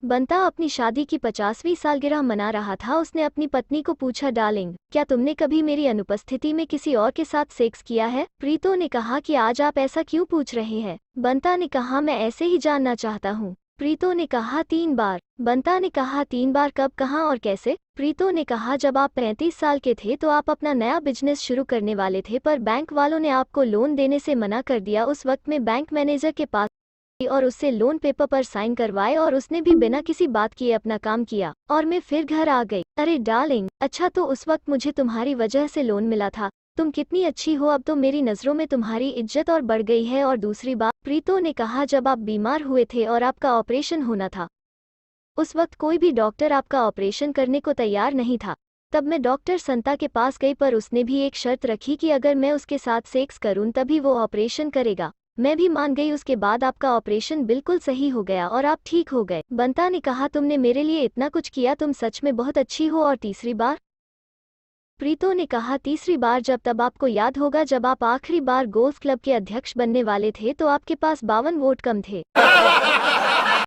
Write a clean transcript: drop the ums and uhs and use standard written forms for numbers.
बंता अपनी शादी की 50वीं सालगिरह मना रहा था। उसने अपनी पत्नी को पूछा, डार्लिंग, क्या तुमने कभी मेरी अनुपस्थिति में किसी और के साथ सेक्स किया है? प्रीतो ने कहा कि आज आप ऐसा क्यों पूछ रहे हैं? बंता ने कहा, मैं ऐसे ही जानना चाहता हूँ। प्रीतो ने कहा, 3 बार। बंता ने कहा, 3 बार? कब, कहाँ और कैसे? प्रीतो ने कहा, जब आप 35 साल के थे तो आप अपना नया बिजनेस शुरू करने वाले थे, पर बैंक वालों ने आपको लोन देने से मना कर दिया। उस वक्त में बैंक मैनेजर के पास और उससे लोन पेपर पर साइन करवाए और उसने भी बिना किसी बात किए अपना काम किया और मैं फिर घर आ गई। अरे डार्लिंग, अच्छा तो उस वक्त मुझे तुम्हारी वजह से लोन मिला था। तुम कितनी अच्छी हो, अब तो मेरी नज़रों में तुम्हारी इज्जत और बढ़ गई है। और दूसरी बात, प्रीतो ने कहा, जब आप बीमार हुए थे और आपका ऑपरेशन होना था, उस वक्त कोई भी डॉक्टर आपका ऑपरेशन करने को तैयार नहीं था। तब मैं डॉक्टर संता के पास गई, पर उसने भी एक शर्त रखी कि अगर मैं उसके साथ सेक्स करूं तभी वो ऑपरेशन करेगा। मैं भी मान गई। उसके बाद आपका ऑपरेशन बिल्कुल सही हो गया और आप ठीक हो गए। बंता ने कहा, तुमने मेरे लिए इतना कुछ किया, तुम सच में बहुत अच्छी हो। और तीसरी बार? प्रीतो ने कहा, तीसरी बार जब, तब आपको याद होगा जब आप आखिरी बार गोल्फ क्लब के अध्यक्ष बनने वाले थे तो आपके पास 52 वोट कम थे।